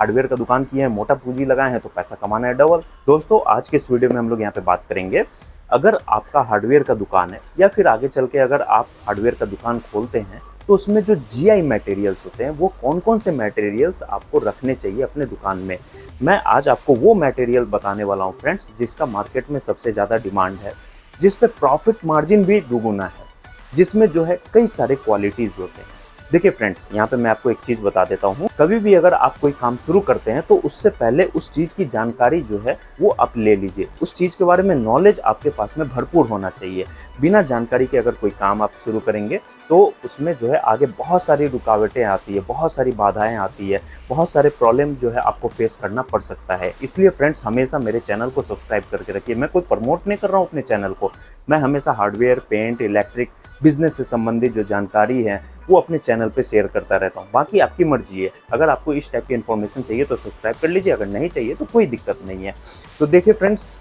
Hardware का दुकान किए हैं, मोटा पूंजी लगाए हैं तो पैसा कमाना है डबल। दोस्तों आज के इस वीडियो में हम लोग यहाँ पे बात करेंगे, अगर आपका हार्डवेयर का दुकान है या फिर आगे चल के अगर आप हार्डवेयर का दुकान खोलते हैं तो उसमें जो जीआई मटेरियल्स होते हैं वो कौन कौन से मटेरियल्स आपको रखने चाहिए अपने दुकान में। मैं आज आपको वो मटेरियल बताने वाला हूँ फ्रेंड्स जिसका मार्केट में सबसे ज़्यादा डिमांड है, जिस पे प्रॉफिट मार्जिन भी दुगुना है, जिसमें जो है कई सारे क्वालिटीज़ होते हैं। देखिए फ्रेंड्स, यहाँ पे मैं आपको एक चीज़ बता देता हूँ, कभी भी अगर आप कोई काम शुरू करते हैं तो उससे पहले उस चीज़ की जानकारी जो है वो आप ले लीजिए। उस चीज़ के बारे में नॉलेज आपके पास में भरपूर होना चाहिए। बिना जानकारी के अगर कोई काम आप शुरू करेंगे तो उसमें जो है आगे बहुत सारी रुकावटें आती है, बहुत सारी बाधाएं आती है, बहुत सारे प्रॉब्लम जो है आपको फेस करना पड़ सकता है। इसलिए फ्रेंड्स हमेशा मेरे चैनल को सब्सक्राइब करके रखिए। मैं कोई प्रमोट नहीं कर रहा हूँ अपने चैनल को, मैं हमेशा हार्डवेयर, पेंट, इलेक्ट्रिक, बिजनेस से संबंधित जो जानकारी है वो अपने चैनल पे शेयर करता रहता हूँ। बाकी आपकी मर्जी है, अगर आपको इस टाइप की इन्फॉर्मेशन चाहिए तो सब्सक्राइब कर लीजिए, अगर नहीं चाहिए तो कोई दिक्कत नहीं है। तो देखिए फ्रेंड्स,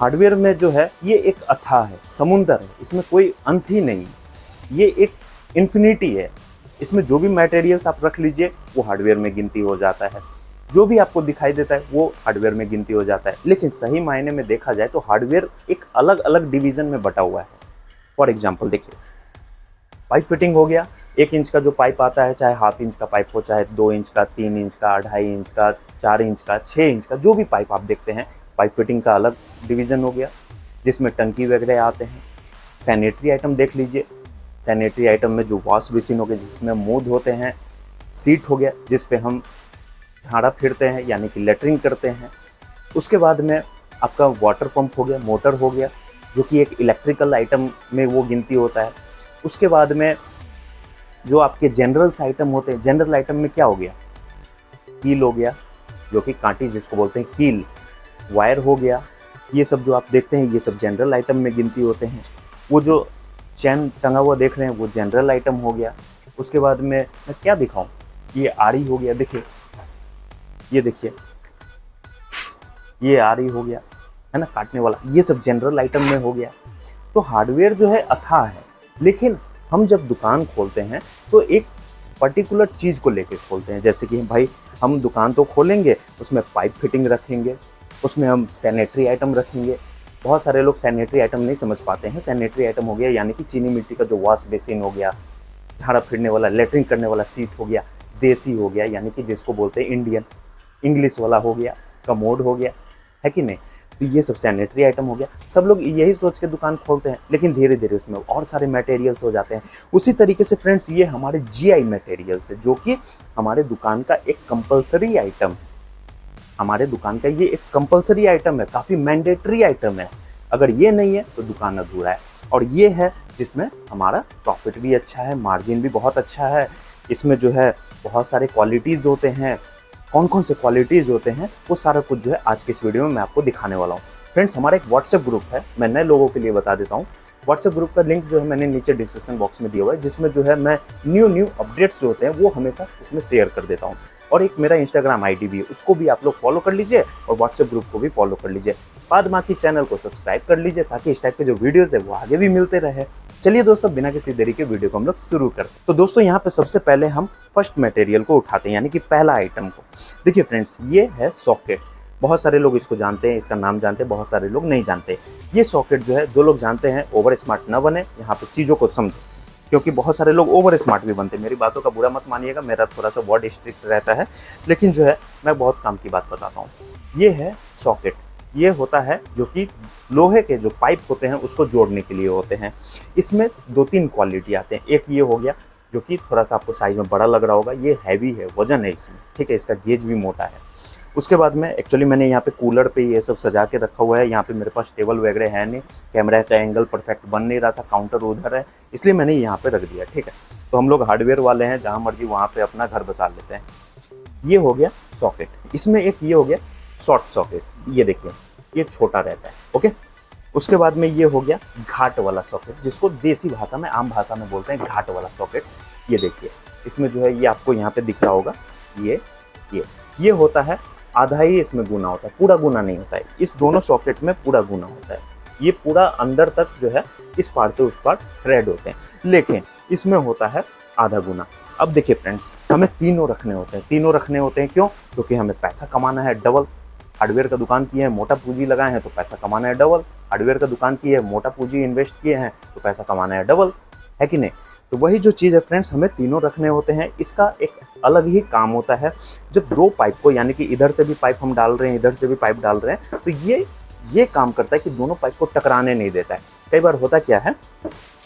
हार्डवेयर में जो है ये एक अथाह है, समुंदर है, इसमें कोई अंत ही नहीं, ये एक इन्फिनिटी है। इसमें जो भी मटेरियल्स आप रख लीजिए वो हार्डवेयर में गिनती हो जाता है, जो भी आपको दिखाई देता है वो हार्डवेयर में गिनती हो जाता है। लेकिन सही मायने में देखा जाए तो हार्डवेयर एक अलग अलग डिवीजन में बटा हुआ है। फॉर एग्जाम्पल देखिए, पाइप फिटिंग हो गया, 1 इंच का जो पाइप आता है, चाहे हाफ इंच का पाइप हो, चाहे 2 इंच का, 3 इंच का, 2.5 इंच का, 4 इंच का, 6 इंच का, जो भी पाइप आप देखते हैं, पाइप फिटिंग का अलग डिवीज़न हो गया जिसमें टंकी वगैरह आते हैं। सैनिटरी आइटम देख लीजिए, सैनिटरी आइटम में जो वॉश बेसिन हो गया जिसमें मूद होते हैं, सीट हो गया जिस पे हम झाड़ा फिरते हैं यानी कि लेटरिंग करते हैं। उसके बाद में आपका वाटर पंप हो गया, मोटर हो गया जो कि एक इलेक्ट्रिकल आइटम में वो गिनती होता है। उसके बाद में जो आपके जनरल्स आइटम होते हैं, जनरल आइटम में क्या हो गया, कील हो गया जो कि कांटी जिसको बोलते हैं कील, वायर हो गया, ये सब जो आप देखते हैं ये सब जनरल आइटम में गिनती होते हैं। वो जो चैन टंगा हुआ देख रहे हैं वो जनरल आइटम हो गया। उसके बाद में मैं क्या दिखाऊं, ये आरी हो गया, देखिए ये देखिए ये आरी हो गया, है ना, काटने वाला, ये सब जनरल आइटम में हो गया। तो हार्डवेयर जो है अथाह है, लेकिन हम जब दुकान खोलते हैं तो एक पर्टिकुलर चीज़ को लेके खोलते हैं। जैसे कि भाई हम दुकान तो खोलेंगे, उसमें पाइप फिटिंग रखेंगे, उसमें हम सैनिटरी आइटम रखेंगे। बहुत सारे लोग सैनिटरी आइटम नहीं समझ पाते हैं। सैनिटरी आइटम हो गया यानी कि चीनी मिट्टी का जो वॉश बेसिन हो गया, झाड़ा फिरने वाला, लेटरिंग करने वाला सीट हो गया, देसी हो गया यानी कि जिसको बोलते हैं इंडियन, इंग्लिश वाला हो गया, कमोड हो गया, है कि नहीं। तो ये सब सैनिटरी आइटम हो गया। सब लोग यही सोच के दुकान खोलते हैं, लेकिन धीरे धीरे उसमें और सारे मटेरियल्स हो जाते हैं। उसी तरीके से फ्रेंड्स ये हमारे जीआई मटेरियल्स है जो कि हमारे दुकान का एक कंपलसरी आइटम है। हमारे दुकान का ये एक कंपलसरी आइटम है, काफ़ी मैंडेटरी आइटम है। अगर ये नहीं है तो दुकान अधूरा है। और ये है जिसमें हमारा प्रॉफिट भी अच्छा है, मार्जिन भी बहुत अच्छा है। इसमें जो है बहुत सारे क्वालिटीज़ होते हैं। कौन कौन से क्वालिटीज़ होते हैं वो सारा कुछ जो है आज के इस वीडियो में मैं आपको दिखाने वाला हूँ। फ्रेंड्स हमारा एक व्हाट्सएप ग्रुप है, मैं नए लोगों के लिए बता देता हूँ। व्हाट्सएप ग्रुप का लिंक जो है मैंने नीचे डिस्क्रिप्शन बॉक्स में दिया हुआ है, जिसमें जो है मैं न्यू अपडेट्स जो होते हैं वो हमेशा उसमें शेयर कर देता हूँ। और एक मेरा इंस्टाग्राम आईडी भी है, उसको भी आप लोग फॉलो कर लीजिए और व्हाट्सएप ग्रुप को भी फॉलो कर लीजिए। बाद बाकी चैनल को सब्सक्राइब कर लीजिए ताकि इस टाइप के जो वीडियोस है वो आगे भी मिलते रहे। चलिए दोस्तों, बिना किसी देरी के वीडियो को हम लोग शुरू करते हैं। तो दोस्तों यहाँ पे सबसे पहले हम फर्स्ट मटेरियल को उठाते हैं यानी कि पहला आइटम को। देखिए फ्रेंड्स, ये है सॉकेट। बहुत सारे लोग इसको जानते हैं, इसका नाम जानते हैं, बहुत सारे लोग नहीं जानते। ये सॉकेट जो है, जो लोग जानते हैं ओवर स्मार्ट न बने, यहाँ पे चीज़ों को समझो, क्योंकि बहुत सारे लोग ओवर स्मार्ट भी बनते हैं। मेरी बातों का बुरा मत मानिएगा, मेरा थोड़ा सा वर्ड स्ट्रिक्ट रहता है, लेकिन जो है मैं बहुत काम की बात बताता हूँ। ये है सॉकेट, ये होता है जो कि लोहे के जो पाइप होते हैं उसको जोड़ने के लिए होते हैं। इसमें 2-3 क्वालिटी आते हैं। एक ये हो गया जो कि थोड़ा सा आपको साइज में बड़ा लग रहा होगा, ये हैवी है, वजन है इसमें, ठीक है, इसका गेज भी मोटा है। उसके बाद में एक्चुअली मैंने यहाँ पे कूलर पे ये सब सजा के रखा हुआ है। यहाँ पे मेरे पास टेबल वगैरह है नहीं, कैमरा का एंगल परफेक्ट बन नहीं रहा था, काउंटर उधर है, इसलिए मैंने यहाँ पे रख दिया, ठीक है। तो हम लोग हार्डवेयर वाले हैं, जहाँ मर्जी वहाँ पे अपना घर बसा लेते हैं। ये हो गया सॉकेट। इसमें एक ये हो गया शॉर्ट सॉकेट, ये देखिए ये छोटा रहता है, ओके। उसके बाद में ये हो गया घाट वाला सॉकेट, जिसको देसी भाषा में, आम भाषा में बोलते हैं घाट वाला सॉकेट। ये देखिए इसमें जो है ये आपको यहाँ पे दिख रहा होगा, ये होता है, आधा ही इसमें गुना होता है, पूरा गुना नहीं होता है। इस दोनों सॉकेट में पूरा गुना होता है, ये पूरा अंदर तक जो है इस पार से उस पार थ्रेड होते हैं, लेकिन इसमें होता है आधा गुना। अब देखिए फ्रेंड्स, हमें तीनों रखने होते हैं। तीनों रखने होते हैं क्यों? क्योंकि हमें पैसा कमाना है डबल। हार्डवेयर का दुकान किए हैं, मोटा पूंजी लगाए हैं तो पैसा कमाना है डबल। हार्डवेयर का दुकान किए हैं, मोटा पूंजी इन्वेस्ट किए हैं तो पैसा कमाना है डबल, है कि नहीं? तो वही जो चीज़ है फ्रेंड्स, हमें तीनों रखने होते हैं। इसका एक अलग ही काम होता है। जब दो पाइप को, यानी कि इधर से भी पाइप हम डाल रहे हैं, इधर से भी पाइप डाल रहे हैं, तो ये काम करता है कि दोनों पाइप को टकराने नहीं देता है। कई बार होता क्या है,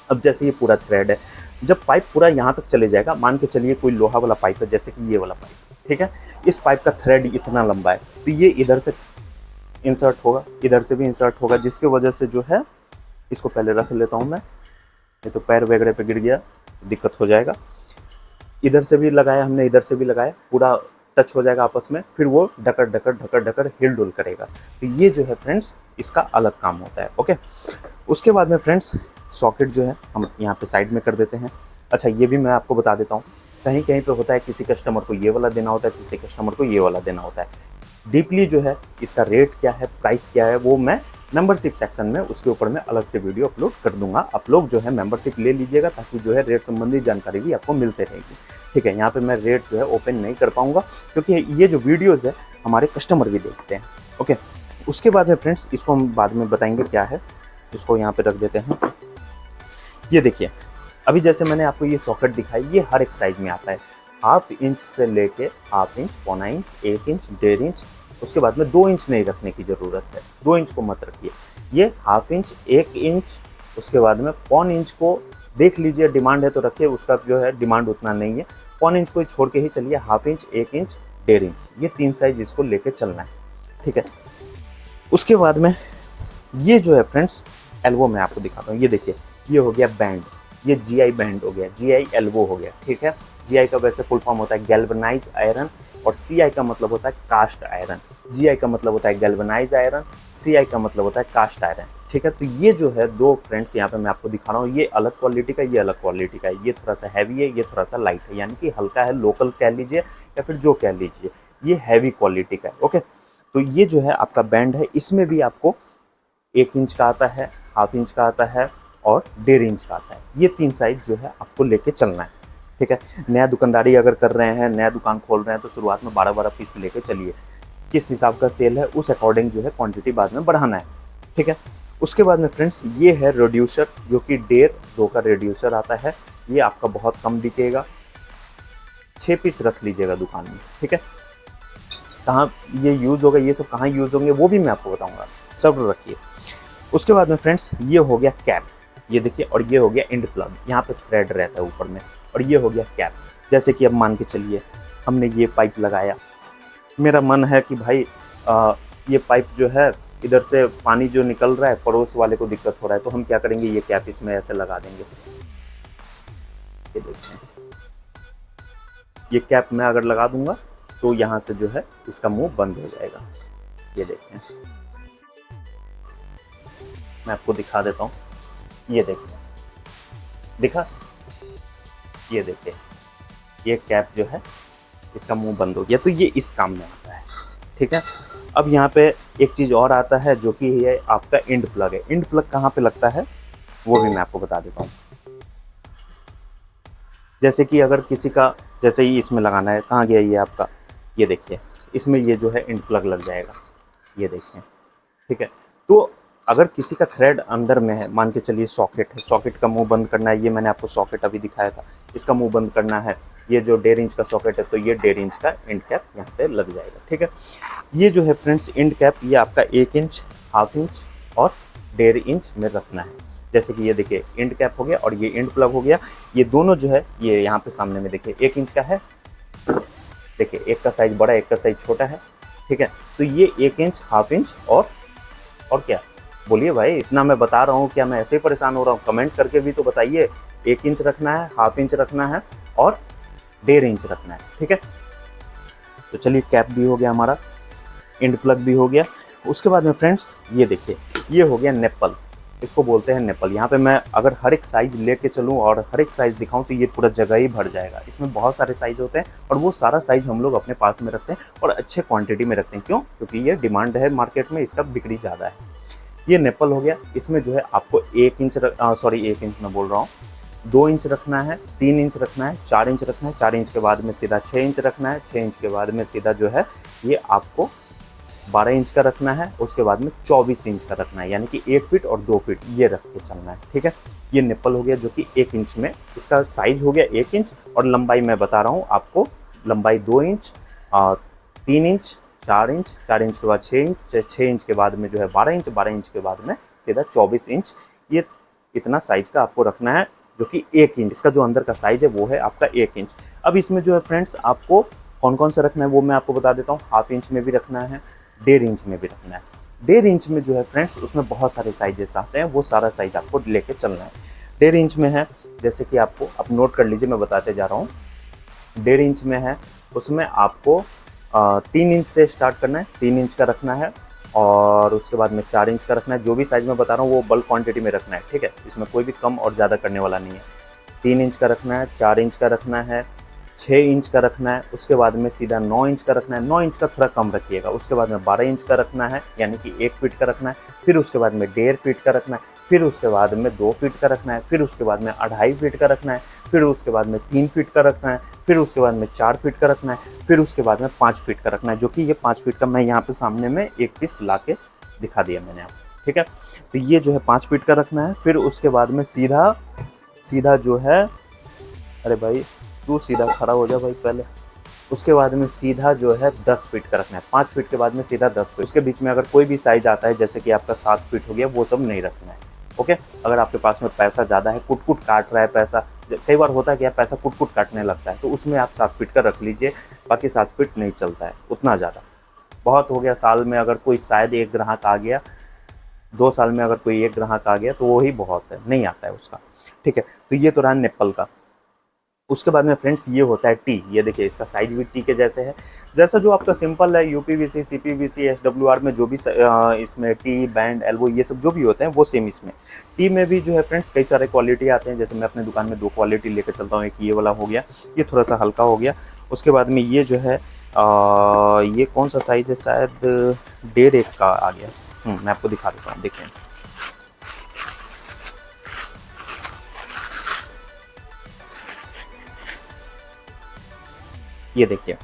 अब जैसे ये पूरा थ्रेड है, जब पाइप पूरा यहाँ तक चले जाएगा, मान के चलिए कोई लोहा वाला पाइप है, जैसे कि ये वाला पाइप, ठीक है, इस पाइप का थ्रेड इतना लंबा है, तो ये इधर से इंसर्ट होगा, इधर से भी इंसर्ट होगा, जिसकी वजह से जो है, इसको पहले रख लेता हूँ मैं, नहीं तो पैर वगैरह पे गिर गया दिक्कत हो जाएगा। इधर से भी लगाया हमने, इधर से भी लगाया, पूरा टच हो जाएगा आपस में, फिर वो ढकर ढकर ढकर ढकर हिल डुल करेगा। तो ये जो है फ्रेंड्स, इसका अलग काम होता है। ओके, उसके बाद में फ्रेंड्स, सॉकेट जो है हम यहाँ पे साइड में कर देते हैं। अच्छा, ये भी मैं आपको बता देता हूँ, कहीं कहीं पे होता है किसी कस्टमर को ये वाला देना होता है, किसी कस्टमर को ये वाला देना होता है। डीपली जो है इसका रेट क्या है, प्राइस क्या है, वो मैं मेंबरशिप सेक्शन में उसके ऊपर मैं अलग से वीडियो अपलोड कर दूंगा। आप लोग जो है मेंबरशिप ले लीजिएगा, ताकि जो है रेट संबंधी जानकारी भी आपको मिलते रहेगी। ठीक है, यहाँ पे मैं रेट जो है ओपन नहीं कर पाऊंगा, क्योंकि ये जो वीडियोज़ है हमारे कस्टमर भी देखते हैं। ओके, उसके बाद में फ्रेंड्स, इसको हम बाद में बताएंगे क्या है, इसको यहाँ पे रख देते हैं। ये देखिए, अभी जैसे मैंने आपको ये सॉकेट दिखाई, ये हर एक साइज में आता है, 1/2 इंच से लेके 1/2 इंच, 1/4 इंच, 1 इंच, 1.5 इंच। उसके बाद में 2 इंच नहीं रखने की ज़रूरत है, 2 इंच को मत रखिए। ये 1/2 इंच, 1 इंच, उसके बाद में 1/4 इंच को देख लीजिए, डिमांड है तो रखिए, उसका जो है डिमांड उतना नहीं है। 1/4 इंच को छोड़ के ही चलिए, 1/2 इंच, 1 इंच, 1.5 इंच, ये 3 साइज इसको लेके चलना है। ठीक है, उसके बाद में ये जो है फ्रेंड्स, एल्बो मैं आपको दिखाता हूँ। ये देखिए, ये हो गया बैंड, ये GI बैंड हो गया, GI एल्बो हो गया। ठीक है, GI का वैसे फुल फॉर्म होता है गैल्वेनाइज आयरन, और CI का मतलब होता है कास्ट आयरन। GI का मतलब होता है गैल्वेनाइज आयरन, CI का मतलब होता है कास्ट आयरन। ठीक है, तो ये जो है दो फ्रेंड्स यहाँ पे मैं आपको दिखा रहा हूँ, ये अलग क्वालिटी का, ये अलग क्वालिटी का है। ये थोड़ा सा हैवी है, ये थोड़ा सा लाइट है, यानी कि हल्का है, लोकल कह लीजिए या फिर जो कह लीजिए, ये हैवी क्वालिटी का है। ओके, तो ये जो है आपका बैंड है, इसमें भी आपको 1 इंच का आता है, 1/2 इंच का आता है और 1.5 इंच का आता है। ये 3 साइज जो है आपको लेके चलना है। ठीक है, नया दुकानदारी अगर कर रहे हैं, नया दुकान खोल रहे हैं, तो शुरुआत में 12-12 पीस लेके चलिए। किस हिसाब का सेल है उस अकॉर्डिंग जो है क्वांटिटी बाद में बढ़ाना है। ठीक है, उसके बाद में फ्रेंड्स, ये है रिड्यूसर, जो कि 1.5-2 का रिड्यूसर आता है। ये आपका बहुत कम बिकेगा, 6 पीस रख लीजिएगा दुकान में। ठीक है, कहाँ ये यूज़ होगा, ये सब कहाँ यूज़ होंगे वो भी मैं आपको बताऊँगा, सब रखिए। उसके बाद में फ्रेंड्स, ये हो गया कैप, ये देखिए, और ये हो गया एंड प्लग, यहाँ पे थ्रेड रहता है ऊपर में, और ये हो गया कैप। जैसे कि अब मान के चलिए हमने ये पाइप लगाया, मेरा मन है कि भाई ये पाइप जो है, इधर से पानी जो निकल रहा है, पड़ोस वाले को दिक्कत हो रहा है, तो हम क्या करेंगे, ये कैप इसमें ऐसे लगा देंगे। ये देखिए, ये कैप मैं अगर लगा दूंगा तो यहाँ से जो है इसका मुंह बंद हो जाएगा। ये देखें, मैं आपको दिखा देता हूँ, ये देखिए, दिखा, ये देखिए, ये कैप जो है इसका मुंह बंद हो गया, तो ये इस काम में आता है। ठीक है, अब यहाँ पे एक चीज़ और आता है, जो कि ये आपका एंड प्लग है। एंड प्लग कहाँ पे लगता है वो भी मैं आपको बता देता हूँ। जैसे कि अगर किसी का, जैसे ही इसमें लगाना है, कहाँ गया ये आपका, ये देखिए, इसमें ये जो है एंड प्लग लग जाएगा, ये देखिए। ठीक है, तो अगर किसी का थ्रेड अंदर में है, मान के चलिए सॉकेट है, सॉकेट का मुंह बंद करना है, ये मैंने आपको सॉकेट अभी दिखाया था, इसका मुंह बंद करना है, ये जो 1.5 इंच का सॉकेट है, तो ये 1.5 इंच का एंड कैप यहाँ पे लग जाएगा। ठीक है, ये जो है फ्रेंड्स एंड कैप, ये आपका 1 इंच, 1/2 इंच और 1.5 इंच में रखना है। जैसे कि ये देखिए, एंड कैप हो गया और ये एंड प्लग हो गया, ये दोनों जो है, ये यहाँ पे सामने में देखिए 1 इंच का है, देखिए एक का साइज बड़ा, एक का साइज छोटा है। ठीक है, तो ये 1 इंच, 1/2 इंच और क्या, बोलिए भाई, इतना मैं बता रहा हूँ, क्या मैं ऐसे ही परेशान हो रहा हूँ? कमेंट करके भी तो बताइए। 1 इंच रखना है, 1/2 इंच रखना है और 1.5 इंच रखना है। ठीक है, तो चलिए, कैप भी हो गया हमारा, एंड प्लग भी हो गया। उसके बाद में फ्रेंड्स, ये देखिए, ये हो गया नेपल, इसको बोलते हैं नेपल। यहाँ पे मैं अगर हर एक साइज लेके चलूँ और हर एक साइज दिखाऊं तो ये पूरा जगह ही भर जाएगा। इसमें बहुत सारे साइज होते हैं और वो सारा साइज हम लोग अपने पास में रखते हैं और अच्छे क्वांटिटी में रखते हैं। क्यों? क्योंकि ये डिमांड है मार्केट में, इसका बिक्री ज़्यादा है। ये नेपल हो गया, इसमें जो है आपको 1 इंच, 1 इंच मैं बोल रहा हूँ, 2 इंच रखना है, 3 इंच रखना है, 4 इंच रखना है, 4 इंच के बाद में सीधा 6 इंच रखना है, 6 इंच के बाद में सीधा जो है ये आपको 12 इंच का रखना है, उसके बाद में 24 इंच का रखना है, यानी कि 1 फीट और 2 फीट ये रख के चलना है। ठीक है, ये निप्पल हो गया जो कि 1 इंच में, इसका साइज हो गया 1 इंच और लंबाई मैं बता रहा हूँ आपको, लंबाई 2 इंच, 3 इंच, 4 इंच, 4 इंच के बाद 6 इंच, 6 इंच के बाद में जो है 12 इंच, 12 इंच के बाद में सीधा 24 इंच, ये इतना साइज का आपको रखना है जो कि 1 इंच, इसका जो अंदर का साइज है वो है आपका 1 इंच। अब इसमें जो है फ्रेंड्स आपको कौन कौन सा रखना है वो मैं आपको बता देता हूँ। हाफ इंच में भी रखना है, 1.5 इंच में भी रखना है। 1.5 इंच में जो है फ्रेंड्स उसमें बहुत सारे साइजेस आते हैं, वो सारा साइज आपको लेके चलना है। 1.5 इंच में है, जैसे कि आपको आप नोट कर लीजिए, मैं बताते जा रहा हूँ। 1.5 इंच में है, उसमें आपको 3 इंच से स्टार्ट करना है, 3 इंच का रखना है और उसके बाद में 4 इंच का रखना है। जो भी साइज मैं बता रहा हूँ वो बल्क क्वांटिटी में रखना है, ठीक है, इसमें कोई भी कम और ज़्यादा करने वाला नहीं है। 3 इंच का रखना है, 4 इंच का रखना है, 6 इंच का रखना है, उसके बाद में सीधा 9 इंच का रखना है। 9 इंच का थोड़ा कम रखिएगा, उसके बाद में 12 इंच का रखना है, यानी कि 1 फीट का रखना है, फिर उसके बाद में 1.5 फीट का रखना है, फिर उसके बाद में 2 फीट का रखना है, फिर उसके बाद में 2.5 फीट का रखना है, फिर उसके बाद में 3 फीट का रखना है, फिर उसके बाद में 4 फीट का रखना है, फिर उसके बाद में 5 फीट का रखना है, जो कि ये 5 फीट का मैं यहाँ पे सामने में एक पीस ला के दिखा दिया मैंने आपको। ठीक है, तो ये जो है 5 फीट का रखना है। फिर उसके बाद में सीधा सीधा जो है, अरे भाई तू सीधा खड़ा हो जा भाई पहले। उसके बाद में सीधा जो है 10 फीट का रखना है। 5 फीट के बाद में सीधा 10 फीट। उसके बीच में अगर कोई भी साइज आता है, जैसे कि आपका 7 फीट हो गया, वो सब नहीं रखना है। ओके, अगर आपके पास में पैसा ज़्यादा है, कुट कुट काट रहा है पैसा, कई बार होता है कि यार पैसा कुट कुट काटने लगता है, तो उसमें आप 7 फीट का रख लीजिए, बाकी 7 फीट नहीं चलता है उतना ज़्यादा। बहुत हो गया, साल में अगर कोई शायद एक ग्राहक आ गया, 2 साल में अगर कोई एक ग्राहक आ गया तो वो ही बहुत है, नहीं आता है उसका। ठीक है, तो ये तो रहा निप्पल का। उसके बाद में फ्रेंड्स ये होता है टी। ये देखिए इसका साइज भी टी के जैसे है, जैसा जो आपका सिंपल है यूपीवीसी, सीपीवीसी, एसडब्ल्यूआर में जो भी इसमें टी, बैंड, एल्बो ये सब जो भी होते हैं वो सेम इसमें। टी में भी जो है फ्रेंड्स कई सारे क्वालिटी आते हैं, जैसे मैं अपने दुकान में 2 क्वालिटी लेकर चलता हूँ। एक ये वाला हो गया, ये थोड़ा सा हल्का हो गया। उसके बाद में ये जो है ये कौन सा साइज है, शायद 1.5 का आ गया। मैं आपको दिखा देता हूँ, देखें। ये देखिए,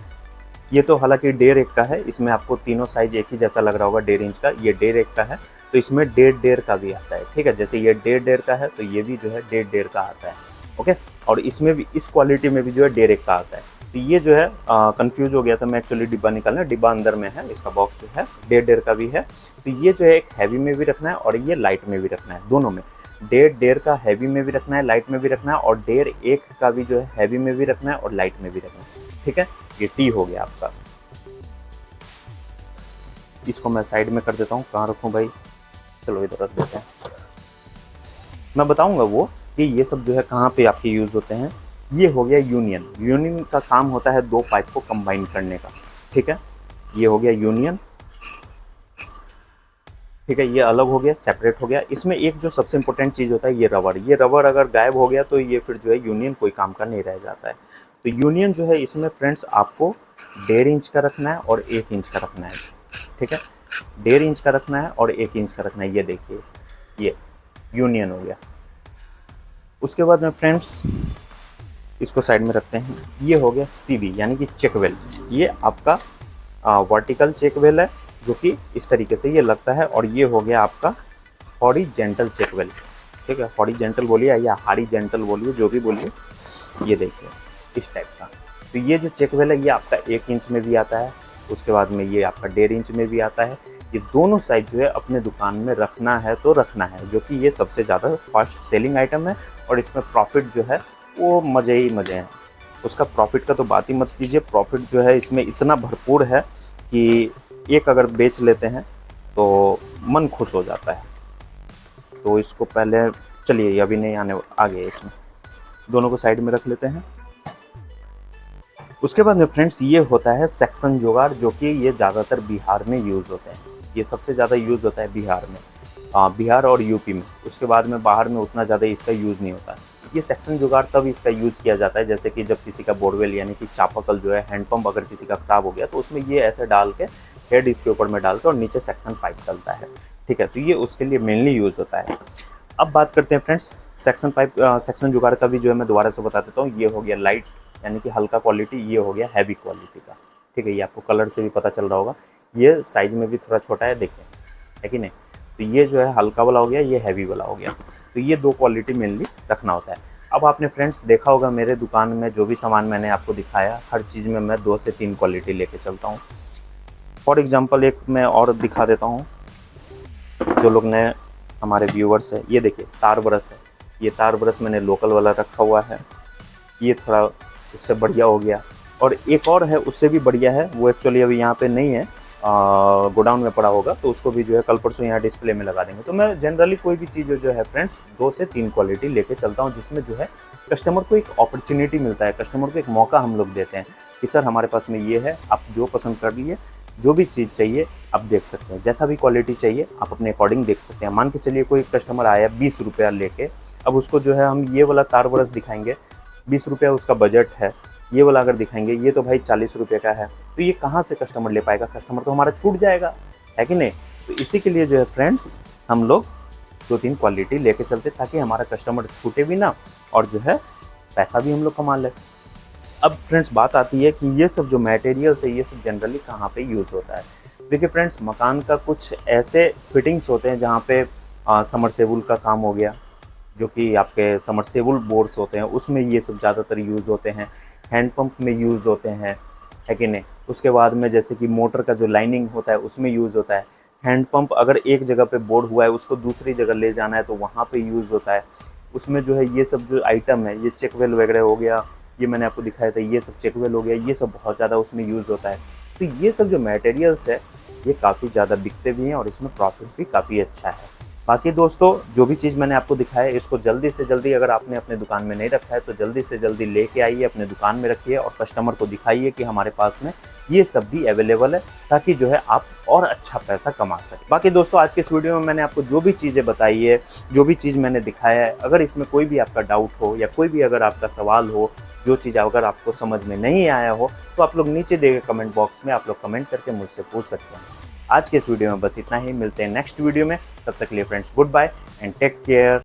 ये तो हालांकि 1.5 का है, इसमें आपको तीनों साइज एक ही जैसा लग रहा होगा 1.5 इंच का। ये 1.5 का है, तो इसमें 1.5 का भी आता है। ठीक है, जैसे ये 1.5 का है तो ये भी जो है 1.5 का आता है। ओके, और इसमें भी इस क्वालिटी में भी जो है 1.5 का आता है। तो ये जो है कंफ्यूज हो गया था मैं, एक्चुअली डिब्बा निकालना, डिब्बा अंदर में है, इसका बॉक्स जो है 1.5 का भी है। तो ये जो है एक हैवी में भी रखना है और ये लाइट में भी रखना है, दोनों में। 1.5 का हैवी में भी रखना है, लाइट में भी रखना है, और 1.5 का भी जो है हैवी में भी रखना है और लाइट में भी रखना है। ठीक है, ये टी हो गया आपका। इसको मैं साइड में कर देता हूँ, कहाँ रखूँ भाई, चलो इधर रख देते हैं। मैं बताऊंगा वो कि ये सब जो है कहाँ पे आपके यूज़ होते हैं। ये हो गया यूनियन। यूनियन का काम होता है 2 पाइप को कंबाइन करने का। ठीक है, ये हो गया यूनियन। ठीक है, ये अलग हो गया, सेपरेट हो गया। इसमें एक जो सबसे इंपॉर्टेंट चीज़ होता है ये रबर। ये रबर अगर गायब हो गया तो ये फिर जो है यूनियन कोई काम का नहीं रह जाता है। तो यूनियन जो है इसमें फ्रेंड्स आपको 1.5 इंच का रखना है और 1 इंच का रखना है। ठीक है, 1.5 इंच का रखना है और 1 इंच का रखना है। ये देखिए, ये यूनियन हो गया। उसके बाद में फ्रेंड्स इसको साइड में रखते हैं। ये हो गया सीबी, यानी कि चेक वेल। ये आपका वर्टिकल चेक वेल है, जो कि इस तरीके से ये लगता है। और ये हो गया आपका हॉरिजेंटल चेक वेल। ठीक है, हॉरिजेंटल बोलिए या हॉरिजेंटल बोलिए, जो भी बोलिए। ये देखिए इस टाइप का। तो ये जो चेक वेल है ये आपका 1 इंच में भी आता है, उसके बाद में ये आपका 1.5 इंच में भी आता है। ये दोनों साइज जो है अपने दुकान में रखना है तो रखना है, जो कि ये सबसे ज़्यादा फास्ट सेलिंग आइटम है। और इसमें प्रॉफिट जो है वो मज़े ही मज़े हैं। उसका प्रॉफिट का तो बात ही मत कीजिए। प्रॉफिट जो है इसमें इतना भरपूर है कि एक अगर बेच लेते हैं तो मन खुश हो जाता है। तो इसको पहले, चलिए अभी नहीं आ गए, इसमें दोनों को साइड में रख लेते हैं। उसके बाद में फ्रेंड्स ये होता है सेक्शन जुगाड़, जो कि ये ज़्यादातर बिहार में यूज़ होते हैं। ये सबसे ज़्यादा यूज़ होता है बिहार में, बिहार और यूपी में। उसके बाद में बाहर में उतना ज़्यादा इसका यूज़ नहीं होता। ये सेक्शन जुगाड़ तब इसका यूज़ किया जाता है जैसे कि जब किसी का बोरवेल यानी कि चापाकल जो है, हैंडपंप अगर किसी का ख़राब हो गया तो उसमें ये ऐसे डाल के, हेड इसके ऊपर में डाल के और नीचे सेक्शन पाइप डलता है। ठीक है, तो ये उसके लिए मेनली यूज़ होता है। अब बात करते हैं फ्रेंड्स सेक्शन पाइप सेक्शन जुगाड़ का भी जो है मैं दोबारा से बता देता हूँ। ये हो गया लाइट यानी कि हल्का क्वालिटी, ये हो गया हैवी क्वालिटी का, ठीक है। ये आपको कलर से भी पता चल रहा होगा, ये साइज में भी थोड़ा छोटा है, देखें, है कि नहीं। तो ये जो है हल्का वाला हो गया, ये हैवी वाला हो गया। तो ये 2 क्वालिटी मेनली रखना होता है। अब आपने फ्रेंड्स देखा होगा मेरे दुकान में जो भी सामान मैंने आपको दिखाया, हर चीज़ में मैं 2 से 3 क्वालिटी लेके चलता हूँ। फॉर एग्जांपल एक मैं और दिखा देता हूँ, जो लोग नए हमारे व्यूवर्स है, ये देखिए तार ब्रश है। ये तार ब्रश मैंने लोकल वाला रखा हुआ है, ये थोड़ा उससे बढ़िया हो गया। और एक और है उससे भी बढ़िया है, वो एक्चुअली अभी यहाँ पे नहीं है, गोडाउन में पड़ा होगा, तो उसको भी जो है कल परसों यहाँ डिस्प्ले में लगा देंगे। तो मैं जनरली कोई भी चीज़ जो है फ्रेंड्स 2 से 3 क्वालिटी लेके चलता हूँ, जिसमें जो है कस्टमर को एक अपॉर्चुनिटी मिलता है, कस्टमर को एक मौका हम लोग देते हैं कि सर हमारे पास में ये है, आप जो पसंद कर लिए, जो भी चीज़ चाहिए आप देख सकते हैं, जैसा भी क्वालिटी चाहिए आप अपने अकॉर्डिंग देख सकते हैं। मान के चलिए कोई कस्टमर आया 20 रुपया लेके, अब उसको जो है हम ये वाला तार ब्रश दिखाएंगे, 20 रुपया उसका बजट है, ये वाला अगर दिखाएंगे ये तो भाई 40 रुपये का है, तो ये कहाँ से कस्टमर ले पाएगा, कस्टमर तो हमारा छूट जाएगा, है कि नहीं। तो इसी के लिए जो है फ्रेंड्स हम लोग 2-3 क्वालिटी लेके चलते, ताकि हमारा कस्टमर छूटे भी ना और जो है पैसा भी हम लोग कमा ले। अब फ्रेंड्स बात आती है कि ये सब जो मटेरियल्स है ये सब जनरली कहाँ पे यूज़ होता है। देखिए फ्रेंड्स, मकान का कुछ ऐसे फिटिंग्स होते हैं जहाँ पे समरसेबुल का काम हो गया, जो कि आपके समरसेबुल बोर्स होते हैं, उसमें ये सब ज़्यादातर यूज़ होते हैं। हैंडपम्प में यूज़ होते हैं, है कि नहीं। उसके बाद में जैसे कि मोटर का जो लाइनिंग होता है उसमें यूज़ होता है। हैंडपम्प अगर एक जगह पे बोर्ड हुआ है उसको दूसरी जगह ले जाना है तो वहाँ पे यूज़ होता है। उसमें जो है ये सब जो आइटम है, ये चेक वेल वगैरह हो गया, ये मैंने आपको दिखाया था, ये सब चेक वेल हो गया, ये सब बहुत ज़्यादा उसमें यूज़ होता है। तो ये सब जो मटेरियल्स है ये काफ़ी ज़्यादा बिकते भी हैं और इसमें प्रॉफिट भी काफ़ी अच्छा है। बाकी दोस्तों, जो भी चीज़ मैंने आपको दिखाया है इसको जल्दी से जल्दी, अगर आपने अपने दुकान में नहीं रखा है तो जल्दी से जल्दी लेके आइए, अपने दुकान में रखिए और कस्टमर को दिखाइए कि हमारे पास में ये सब भी अवेलेबल है, ताकि जो है आप और अच्छा पैसा कमा सकें। बाकी दोस्तों, आज के इस वीडियो में मैंने आपको जो भी चीज़ें बताई है, जो भी चीज़ मैंने दिखाया है, अगर इसमें कोई भी आपका डाउट हो या कोई भी अगर आपका सवाल हो, जो चीज़ अगर आपको समझ में नहीं आया हो, तो आप लोग नीचे दिए गए कमेंट बॉक्स में आप लोग कमेंट करके मुझसे पूछ सकते हैं। आज के इस वीडियो में बस इतना ही, मिलते हैं नेक्स्ट वीडियो में, तब तक के लिए friends goodbye and take care.